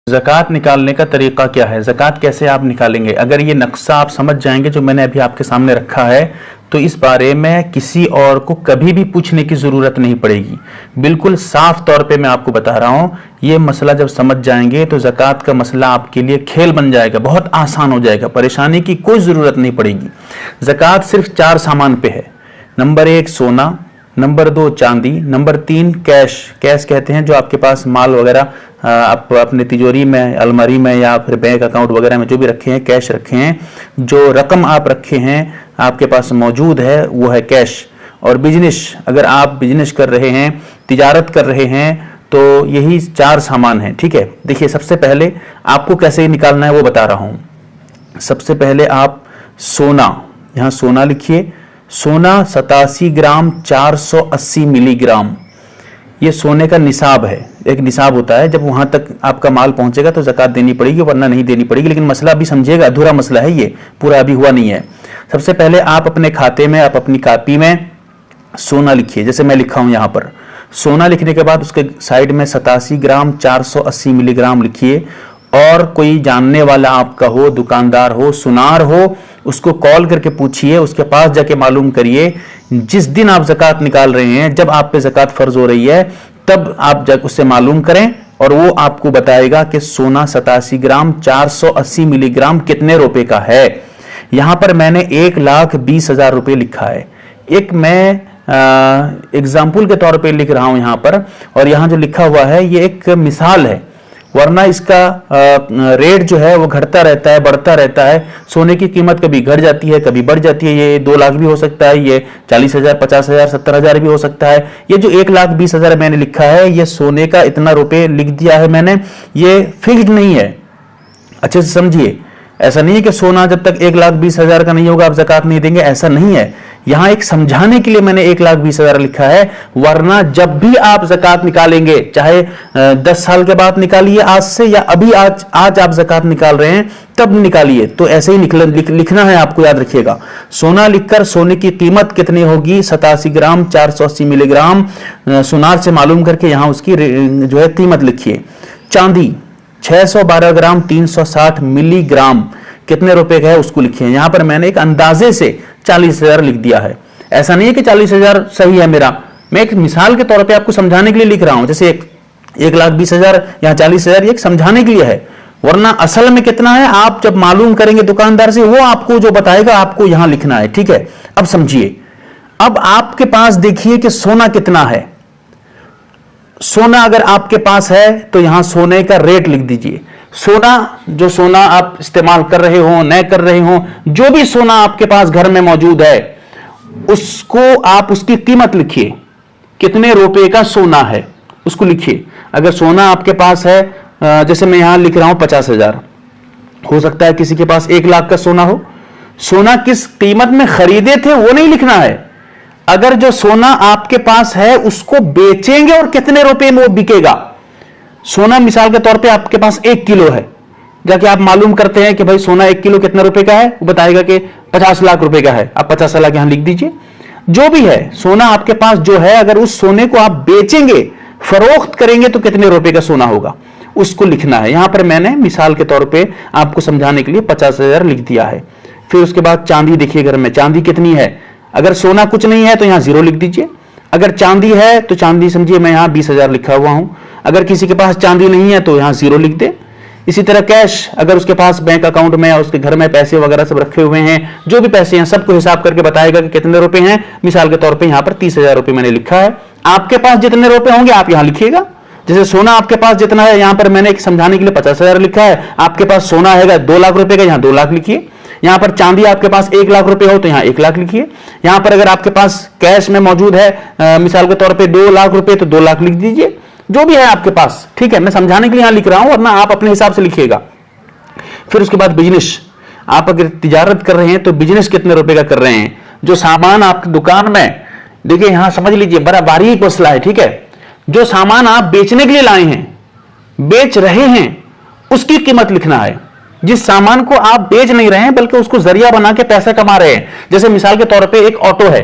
ज़कात निकालने का तरीका क्या है, ज़कात कैसे आप निकालेंगे। अगर ये नक्शा आप समझ जाएंगे जो मैंने अभी आपके सामने रखा है, तो इस बारे में किसी और को कभी भी पूछने की ज़रूरत नहीं पड़ेगी। बिल्कुल साफ तौर पे मैं आपको बता रहा हूँ, ये मसला जब समझ जाएंगे तो ज़कात का मसला आपके लिए खेल बन जाएगा, बहुत आसान हो जाएगा, परेशानी की कोई ज़रूरत नहीं पड़ेगी। ज़कात सिर्फ 4 सामान पे है। नंबर 1 सोना, नंबर 2 चांदी, नंबर 3 कैश। कैश कहते हैं जो आपके पास माल वगैरह आप अपने तिजोरी में, अलमारी में या फिर बैंक अकाउंट वगैरह में जो भी रखे हैं, कैश रखे हैं, जो रकम आप रखे हैं आपके पास मौजूद है वो है कैश। और बिजनेस, अगर आप बिजनेस कर रहे हैं, तिजारत कर रहे हैं, तो यही 4 सामान हैं। ठीक है, देखिए सबसे पहले आपको कैसे निकालना है वो बता रहा हूं। सबसे पहले आप सोना, यहां सोना लिखिए। सोना 87 ग्राम 480 मिलीग्राम, ये सोने का निसाब है। एक निसाब होता है, जब वहां तक आपका माल पहुंचेगा तो ज़कात देनी पड़ेगी, वरना नहीं देनी पड़ेगी। लेकिन मसला अभी समझिएगा, अधूरा मसला है, ये पूरा अभी हुआ नहीं है। सबसे पहले आप अपने खाते में, आप अपनी कॉपी में सोना लिखिए, जैसे मैं लिखा हूं यहां पर। सोना लिखने के बाद उसके साइड में 87 ग्राम 480 मिलीग्राम लिखिए। और कोई जानने वाला आपका हो, दुकानदार हो, सुनार हो, उसको कॉल करके पूछिए, उसके पास जाके मालूम करिए। जिस दिन आप ज़कात निकाल रहे हैं, जब आप पे ज़कात फर्ज हो रही है, तब आप उससे मालूम करें और वो आपको बताएगा कि सोना 87 ग्राम 480 मिलीग्राम कितने रुपए का है। यहां पर मैंने 1,20,000 रुपए लिखा है। एक मैं एग्जाम्पल के तौर पे लिख रहा हूं यहां पर, और यहां जो लिखा हुआ है ये एक मिसाल है, वरना इसका रेट जो है वो घटता रहता है, बढ़ता रहता है। सोने की कीमत कभी घट जाती है, कभी बढ़ जाती है। ये 2 लाख भी हो सकता है, ये 40,000, 50,000, 70,000 भी हो सकता है। ये जो 1,20,000 मैंने लिखा है, ये सोने का इतना रुपए लिख दिया है मैंने, ये फिक्स्ड नहीं है। अच्छे से समझिए, ऐसा नहीं है कि सोना जब तक 1,20,000 का नहीं होगा आप ज़कात नहीं देंगे, ऐसा नहीं है। यहां एक समझाने के लिए मैंने 1,20,000 लिखा है, वरना जब भी आप ज़कात निकालेंगे, चाहे 10 साल के बाद निकालिए आज से, या अभी आज आप ज़कात निकाल रहे हैं तब निकालिए, तो ऐसे ही लिखना है आपको, याद रखिएगा। सोना लिखकर सोने की कीमत कितनी होगी, 87 ग्राम 480 मिलीग्राम, सुनार से मालूम करके यहां उसकी जो है कीमत लिखिए। चांदी 612 ग्राम 360 मिलीग्राम कितने रुपए का है उसको लिखिए। यहां पर मैंने एक अंदाजे से 40,000 लिख दिया है। ऐसा नहीं है कि 40,000 सही है मेरा, मैं एक मिसाल के तौर पे आपको समझाने के लिए लिख रहा हूं। जैसे 1,20,000 या 40,000 ये समझाने के लिए है, वरना असल में कितना है आप जब मालूम करेंगे दुकानदार से, वो आपको जो बताएगा आपको यहां लिखना है। ठीक है, अब समझिए। अब आपके पास देखिए कि सोना कितना है। सोना अगर आपके पास है तो यहां सोने का रेट लिख दीजिए। सोना, जो सोना आप इस्तेमाल कर रहे हो, न कर रहे हो, जो भी सोना आपके पास घर में मौजूद है, उसको आप उसकी कीमत लिखिए। कितने रुपए का सोना है उसको लिखिए। अगर सोना आपके पास है, जैसे मैं यहां लिख रहा हूं 50,000, हो सकता है किसी के पास 1 लाख का सोना हो। सोना किस कीमत में खरीदे थे वो नहीं लिखना है। अगर जो सोना आपके पास है उसको बेचेंगे और कितने रुपए में वो बिकेगा। सोना मिसाल के तौर पे आपके पास 1 किलो है, जाके आप मालूम करते हैं कि भाई सोना 1 किलो कितने रुपए का है, वो बताएगा कि 50 लाख रुपए का है। आप 50 लाख यहां लिख दीजिए। जो भी है सोना आपके पास जो है, अगर उस सोने को आप बेचेंगे, फरोख्त करेंगे, तो कितने रुपए का सोना होगा उसको लिखना है। यहां पर मैंने मिसाल के तौर पे आपको समझाने के लिए 50,000 लिख दिया है। फिर उसके बाद चांदी देखिए, घर में चांदी कितनी है। अगर सोना कुछ नहीं है तो यहां 0 लिख दीजिए। अगर चांदी है तो चांदी समझिए मैं यहां 20,000 लिखा हुआ हूं। अगर किसी के पास चांदी नहीं है तो यहां 0 लिख दे। इसी तरह कैश, अगर उसके पास बैंक अकाउंट में या उसके घर में पैसे वगैरह सब रखे हुए हैं, जो भी पैसे हैं सबको हिसाब करके बताएगा कि कितने रुपए हैं। मिसाल के तौर पे यहां पर 30,000 रुपए मैंने लिखा है। आपके पास जितने रुपए होंगे आप यहां लिखिएगा। जैसे सोना आपके पास जितना है, यहां पर मैंने एक समझाने के लिए 50,000 लिखा है। आपके पास सोना है 2 लाख रुपए का, यहां 2 लाख लिखिए। यहां पर चांदी आपके पास 1 लाख रुपए हो तो यहां 1 लाख लिखिए। यहां पर अगर आपके पास कैश में मौजूद है मिसाल के तौर पे 2 लाख रुपए, तो 2 लाख लिख दीजिए। जो भी है आपके पास, ठीक है, मैं समझाने के लिए यहां लिख रहा हूं, वरना आप अपने हिसाब से लिखिएगा। फिर उसके बाद बिजनेस, आप अगर तिजारत कर रहे हैं तो बिजनेस कितने रुपए का कर रहे हैं। जो सामान आपकी दुकान में, देखिए यहां समझ लीजिए, बड़ा बारीक मसला है। ठीक है, जो सामान आप बेचने के लिए लाए हैं, बेच रहे हैं, उसकी कीमत लिखना है। जिस सामान को आप बेच नहीं रहे हैं बल्कि उसको जरिया बना के पैसा कमा रहे हैं। जैसे मिसाल के तौर पे एक ऑटो है,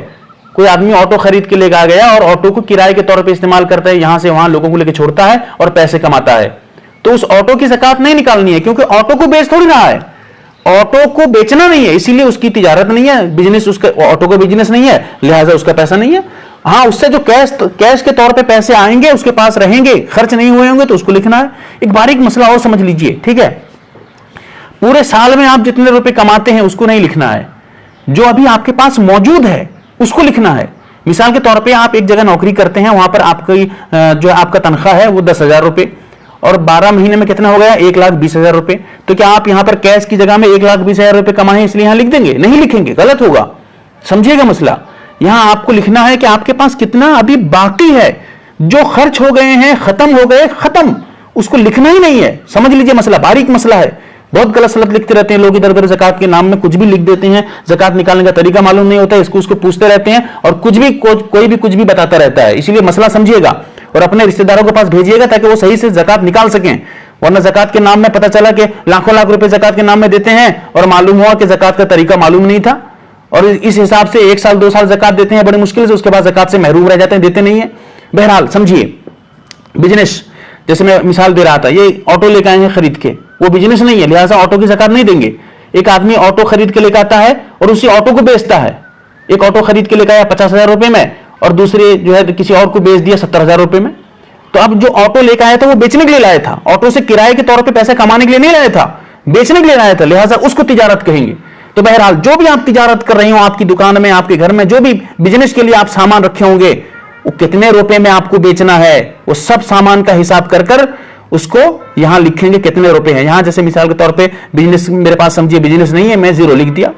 कोई आदमी ऑटो खरीद के लेकर आ गया और ऑटो को किराए के तौर पे इस्तेमाल करता है, यहां से वहां लोगों को लेकर छोड़ता है और पैसे कमाता है। तो उस ऑटो की ज़कात नहीं निकालनी है, क्योंकि ऑटो को बेच थोड़ी रहा है, ऑटो को बेचना नहीं है, इसीलिए उसकी तिजारत नहीं है, बिजनेस, उसका ऑटो का बिजनेस नहीं है, लिहाजा उसका पैसा नहीं है। हाँ, उससे जो कैश के तौर पे पैसे आएंगे, उसके पास रहेंगे, खर्च नहीं हुए होंगे, तो उसको लिखना है। एक बारीक मसला और समझ लीजिए, ठीक है। पूरे साल में आप जितने रुपए कमाते हैं उसको नहीं लिखना है, जो अभी आपके पास मौजूद है उसको लिखना है। मिसाल के तौर पे आप एक जगह नौकरी करते हैं, वहां पर आपकी जो आपका तनख्वाह है वो 10,000 रुपए, और 12 महीने में कितना हो गया, 1,20,000 रुपए। तो क्या आप यहां पर कैश की जगह में 1,20,000 रुपए कमाए इसलिए यहां लिख देंगे? नहीं लिखेंगे, गलत होगा। समझिएगा मसला। यहां आपको लिखना है कि आपके पास कितना अभी बाकी है, जो खर्च हो गए हैं, खत्म हो गए, खत्म, उसको लिखना ही नहीं है। समझ लीजिए मसला, बारीक मसला है। बहुत गलत सलत लिखते रहते हैं लोग इधर उधर, ज़कात के नाम में कुछ भी लिख देते हैं, ज़कात निकालने का तरीका मालूम नहीं होता है, इसको उसको पूछते रहते हैं, और कोई भी कुछ भी बताता रहता है। इसलिए मसला समझिएगा और अपने रिश्तेदारों के पास भेजिएगा ताकि वो सही से ज़कात निकाल सकें। वरना ज़कात के नाम में पता चला कि लाखों लाख रुपए ज़कात के नाम में देते हैं और मालूम हुआ कि ज़कात का तरीका मालूम नहीं था, और इस हिसाब से 1 साल 2 साल ज़कात देते हैं बड़ी मुश्किल से, उसके बाद ज़कात से महरूम रह जाते हैं, देते नहीं है। बहरहाल समझिए, बिजनेस, जैसे मैं मिसाल दे रहा था, ये ऑटो लेकर आए हैं खरीद के, वो बिजनेस नहीं है, लिहाजा ऑटो की ज़कात नहीं देंगे। एक आदमी ऑटो खरीद के लेकर आता है और उसी ऑटो को बेचता है। एक ऑटो खरीद के लेकर आया 50,000 रुपए में, और दूसरे जो है किसी और को बेच दिया 70,000 रुपए में। तो अब जो ऑटो लेकर आया था वो बेचने के लिए लाया था, ऑटो से किराए के तौर पे पैसे कमाने के लिए नहीं लाया था, बेचने के लिए लाया था, लिहाजा उसको तिजारत कहेंगे। तो बहरहाल जो भी आप तिजारत कर रहे हो, आपकी दुकान में, आपके घर में, जो भी बिजनेस के लिए आप सामान रखे होंगे, वो कितने रुपए में आपको बेचना है, वो सब सामान का हिसाब कर कर उसको यहां लिखेंगे कितने रुपए हैं। यहां जैसे मिसाल के तौर पे बिजनेस, मेरे पास समझिए बिजनेस नहीं है, मैं 0 लिख दिया।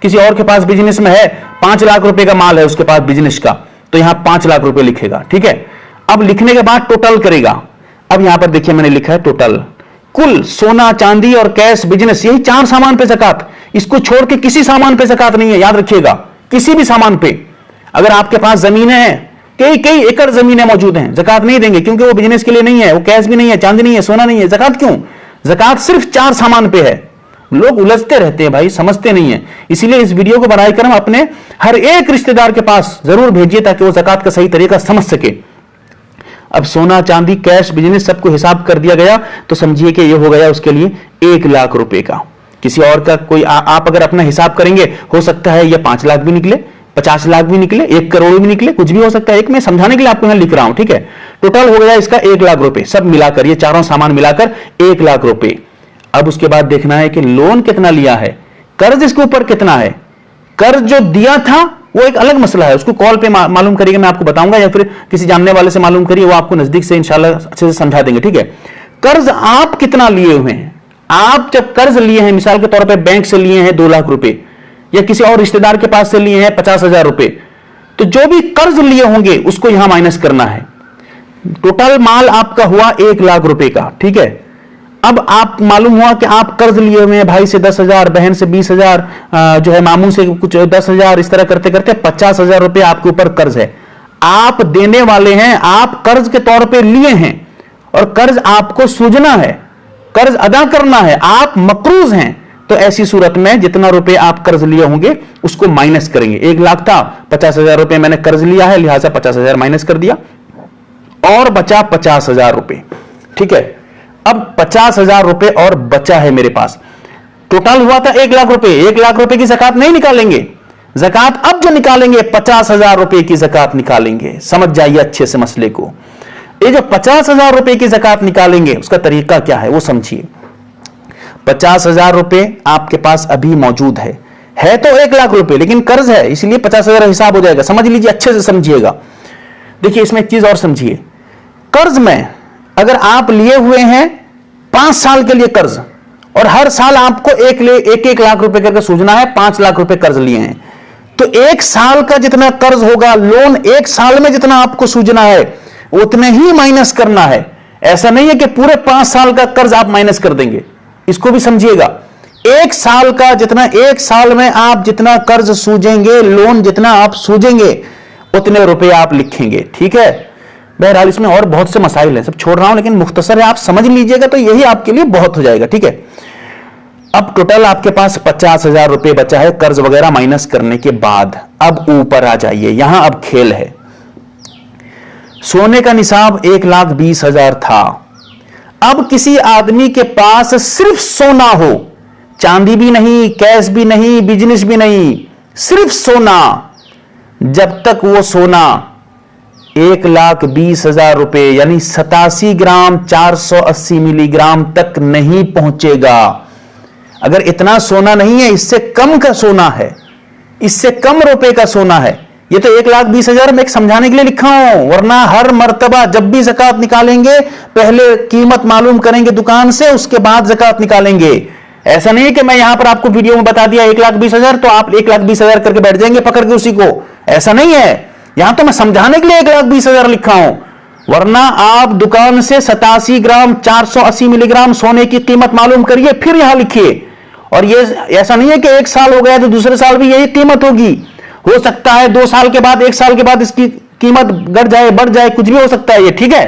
किसी और के पास बिजनेस में है, 5 लाख रुपए का माल है उसके पास बिजनेस का, तो यहां 5 लाख रुपए लिखेगा, ठीक है। अब लिखने के बाद टोटल करेगा। अब यहां पर देखिए मैंने लिखा है टोटल, कुल सोना चांदी और कैश बिजनेस, यही 4 सामान पे ज़कात, इसको छोड़ के किसी सामान पे ज़कात नहीं है, याद रखिएगा, किसी भी सामान पे। अगर आपके पास जमीनें हैं, कई एकड़ जमीनें मौजूद हैं, ज़कात नहीं देंगे, क्योंकि वो बिजनेस के लिए नहीं है, वो कैश भी नहीं है, चांदी नहीं है, सोना नहीं है, ज़कात क्यों? ज़कात सिर्फ 4 सामान पे है। लोग उलझते रहते हैं भाई, समझते नहीं है। इसीलिए इस वीडियो को बनाए कर हम अपने हर एक रिश्तेदार के पास जरूर भेजिए ताकि वो ज़कात का सही तरीका समझ सके। अब सोना चांदी कैश बिजनेस सबको हिसाब कर दिया गया, तो समझिए कि ये हो गया उसके लिए 1 लाख रुपए का। किसी और का कोई आप अगर अपना हिसाब करेंगे, हो सकता है ये 5 लाख भी निकले, 50 लाख भी निकले, 1 करोड़ भी निकले, कुछ भी हो सकता है। एक मैं समझाने के लिए आपको यहां लिख रहा हूं, ठीक है। टोटल हो गया इसका 1 लाख रुपए, सब मिलाकर, ये चारों सामान मिलाकर 1 लाख रुपए। अब उसके बाद देखना है कि लोन कितना लिया है, कर्ज इसके ऊपर कितना है। कर्ज जो दिया था वो एक अलग मसला है, उसको कॉल पे मालूम करिएगा, मैं आपको बताऊंगा, या फिर किसी जानने वाले से मालूम करिए, वो आपको नजदीक से इंशाल्लाह अच्छे से समझा देंगे, ठीक है। कर्ज आप कितना लिए हुए हैं, आप जब कर्ज लिए हैं, मिसाल के तौर पे बैंक से लिए हैं 2 लाख रुपए, या किसी और रिश्तेदार के पास से लिए हैं 50,000 रुपए, तो जो भी कर्ज लिए होंगे उसको यहां माइनस करना है। टोटल माल आपका हुआ 1 लाख रुपए का, ठीक है। अब आप मालूम हुआ कि आप कर्ज लिए हुए हैं, भाई से 10,000, बहन से 20,000, जो है मामू से कुछ 10,000, इस तरह करते करते 50,000 रुपए आपके ऊपर कर्ज है। आप देने वाले हैं, आप कर्ज के तौर पे लिए हैं और कर्ज आपको सूझना है, कर्ज अदा करना है, आप मकरूज हैं। तो ऐसी सूरत में जितना रुपए आप कर्ज लिए होंगे उसको माइनस करेंगे। 1 लाख था, 50,000 रुपए मैंने कर्ज लिया है, लिहाजा 50,000 माइनस कर दिया और बचा 50,000 रुपए, ठीक है। अब 50,000 रुपए और बचा है मेरे पास। टोटल हुआ था 1 लाख रुपए, 1 लाख रुपए की ज़कात नहीं निकालेंगे, ज़कात अब जो निकालेंगे 50,000 रुपए की ज़कात निकालेंगे। समझ जाइए अच्छे से मसले को। ये जो 50,000 रुपए की ज़कात निकालेंगे उसका तरीका क्या है वो समझिए। 50,000 रुपए आपके पास अभी मौजूद है तो 1 लाख रुपए, लेकिन कर्ज है इसलिए 50,000 हिसाब हो जाएगा। समझ लीजिए, अच्छे से समझिएगा। देखिए इसमें एक चीज और समझिए, कर्ज में अगर आप लिए हुए हैं 5 साल के लिए कर्ज, और हर साल आपको एक लाख रुपए करके सूझना है, 5 लाख रुपए कर्ज लिए हैं, तो 1 साल का जितना कर्ज होगा, लोन 1 साल में जितना आपको सूझना है उतने ही माइनस करना है। ऐसा नहीं है कि पूरे 5 साल का कर्ज आप माइनस कर देंगे, इसको भी समझिएगा। 1 साल का जितना, 1 साल में आप जितना कर्ज सूझेंगे, लोन जितना आप सूझेंगे, उतने रुपए आप लिखेंगे, ठीक है। बहरहाल इसमें और बहुत से मसाइल हैं, सब छोड़ रहा हूं, लेकिन मुख्तसर है, आप समझ लीजिएगा तो यही आपके लिए बहुत हो जाएगा, ठीक है। अब टोटल आपके पास 50,000 रुपए बचा है कर्ज वगैरह माइनस करने के बाद। अब ऊपर आ जाइए, यहां अब खेल है। सोने का निसाब 1,20,000 था, अब किसी आदमी के पास सिर्फ सोना हो, चांदी भी नहीं, कैश भी नहीं, बिजनेस भी नहीं, सिर्फ सोना, जब तक वो सोना 1,20,000 रुपए यानी 87 ग्राम 480 मिलीग्राम तक नहीं पहुंचेगा, अगर इतना सोना नहीं है, इससे कम का सोना है, इससे कम रुपए का सोना है, ये तो 1,20,000 में समझाने के लिए लिखा हूं, वरना हर मर्तबा जब भी ज़कात निकालेंगे पहले कीमत मालूम करेंगे दुकान से, उसके बाद ज़कात निकालेंगे। ऐसा नहीं है कि मैं यहां पर आपको वीडियो में बता दिया 1,20,000 तो आप 1,20,000 करके बैठ जाएंगे पकड़ के उसी को, ऐसा नहीं है। यहां तो मैं समझाने के लिए 1,20,000 लिखा हूं, वरना आप दुकान से 87 ग्राम 480 मिलीग्राम सोने की कीमत मालूम करिए फिर यहां लिखिए। और ये ऐसा नहीं है कि 1 साल हो गया तो दूसरे साल भी यही कीमत होगी, हो सकता है 2 साल के बाद 1 साल के बाद इसकी कीमत घट जाए बढ़ जाए, कुछ भी हो सकता है ये, ठीक है।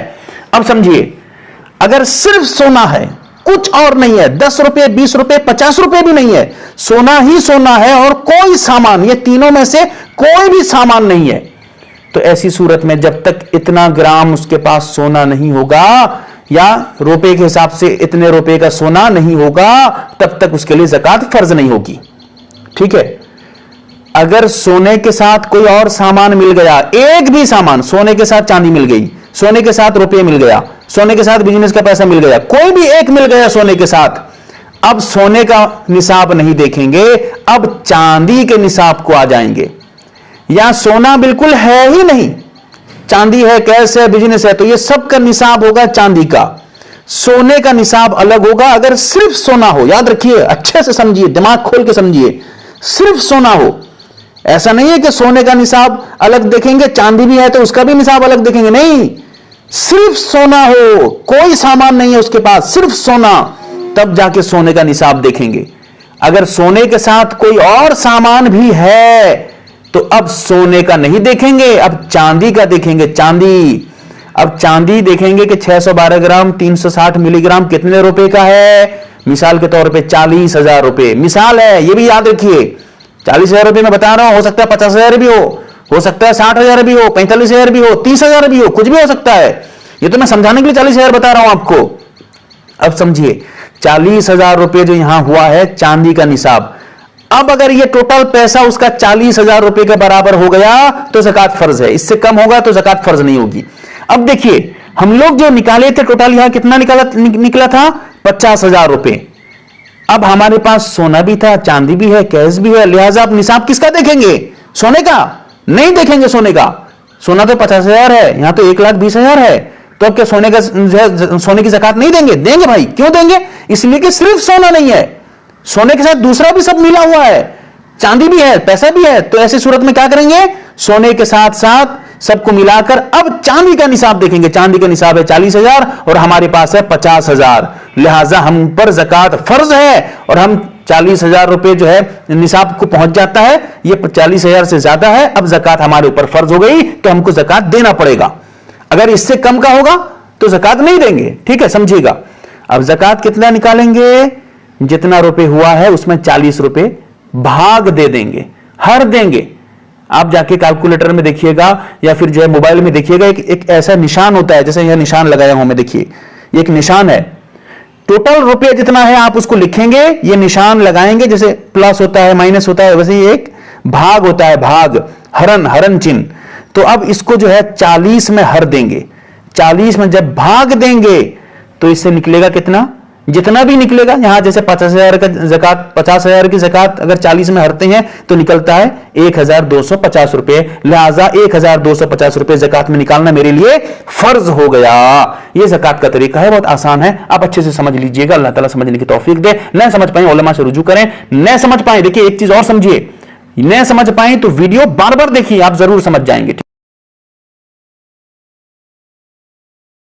अब समझिए, अगर सिर्फ सोना है, कुछ और नहीं है, 10 रुपए 20 रुपए 50 रुपए भी नहीं है, सोना ही सोना है और कोई सामान, ये तीनों में से कोई भी सामान नहीं है, तो ऐसी सूरत में जब तक इतना ग्राम उसके पास सोना नहीं होगा या रुपए के हिसाब से इतने रुपए का सोना नहीं होगा, तब तक उसके लिए ज़कात फर्ज नहीं होगी, ठीक है। अगर सोने के साथ कोई और सामान मिल गया, एक भी सामान, सोने के साथ चांदी मिल गई, सोने के साथ रुपये मिल गया, सोने के साथ बिजनेस का पैसा मिल गया, कोई भी एक मिल गया सोने के साथ, अब सोने का निसाब नहीं देखेंगे, अब चांदी के निसाब को आ जाएंगे। या सोना बिल्कुल है ही नहीं, चांदी है, कैश है, बिजनेस है, तो ये सब का निसाब होगा चांदी का, सोने का निसाब अलग होगा। अगर सिर्फ सोना हो, याद रखिए, अच्छे से समझिए, दिमाग खोल के समझिए, सिर्फ सोना हो, ऐसा नहीं है कि सोने का निसाब अलग देखेंगे, चांदी भी है तो उसका भी निसाब अलग देखेंगे, नहीं, सिर्फ सोना हो, कोई सामान नहीं है उसके पास, सिर्फ सोना, तब जाके सोने का निसाब देखेंगे। अगर सोने के साथ कोई और सामान भी है तो अब सोने का नहीं देखेंगे, अब चांदी का देखेंगे, चांदी। अब चांदी देखेंगे कि 612 ग्राम 360 मिलीग्राम कितने रुपए का है, मिसाल के तौर पे 40,000 रुपए, मिसाल है, ये भी याद रखिए, 40,000 रुपए मैं बता रहा हूं, हो सकता है 50,000 भी हो सकता है 60,000 भी हो, 45,000 भी हो, 30,000 भी हो, कुछ भी हो सकता है, ये तो मैं समझाने के लिए 40,000 बता रहा हूं आपको। अब समझिए, 40,000 रुपए जो यहां हुआ है चांदी का निसाब, अब अगर ये टोटल पैसा उसका 40,000 रुपए के बराबर हो गया तो ज़कात फर्ज है, इससे कम होगा तो ज़कात फर्ज नहीं होगी। अब देखिए, हम लोग जो निकाले थे टोटल यहां कितना निकला था, 50,000 रुपए। अब हमारे पास सोना भी था, चांदी भी है, कैश भी है, लिहाजा आप निसाब किसका देखेंगे, सोने का नहीं देखेंगे। सोने का, सोना तो 50,000 है, यहां तो 1,20,000 है, तो अब क्या सोने की ज़कात नहीं देंगे? देंगे भाई, क्यों देंगे, इसलिए कि सिर्फ सोना नहीं है, सोने के साथ दूसरा भी सब मिला हुआ है, चांदी भी है, पैसा भी है, तो ऐसी सूरत में क्या करेंगे, सोने के साथ साथ सबको मिलाकर अब चांदी का निसाब देखेंगे। चांदी का निसाब है 40,000 और हमारे पास है 50,000, लिहाजा हम पर ज़कात फर्ज है और हम 40,000 रुपए जो है निसाब को पहुंच जाता है, ये 40,000 से ज्यादा है, अब ज़कात हमारे ऊपर फर्ज हो गई तो हमको ज़कात देना पड़ेगा। अगर इससे कम का होगा तो ज़कात नहीं देंगे, ठीक है, समझिएगा। अब ज़कात कितना निकालेंगे, जितना रुपए हुआ है उसमें 40 रुपए भाग दे देंगे, हर देंगे। आप जाके कैलकुलेटर में देखिएगा या फिर जो है मोबाइल में देखिएगा, एक ऐसा निशान होता है, जैसे यह निशान लगाया हूं मैं, देखिए ये एक निशान है, टोटल रुपए जितना है आप उसको लिखेंगे, ये निशान लगाएंगे, जैसे प्लस होता है माइनस होता है, वैसे ही एक भाग होता है, भाग, हरण चिन्ह। तो अब इसको जो है 40 में हर देंगे, 40 में जब भाग देंगे तो इससे निकलेगा कितना, जितना भी निकलेगा, यहां जैसे 50,000 का ज़कात, 50,000 की ज़कात अगर 40 में हरते हैं तो निकलता है 1,250 रुपए, लिहाजा 1,250 रुपए ज़कात में निकालना मेरे लिए फर्ज हो गया। यह ज़कात का तरीका है, बहुत आसान है, आप अच्छे से समझ लीजिएगा, अल्लाह ताला समझने की तौफीक दे। न समझ पाए उलमा से रुजू करें, न समझ पाए, देखिए एक चीज और समझिए, न समझ पाए तो वीडियो बार बार देखिए, आप जरूर समझ जाएंगे।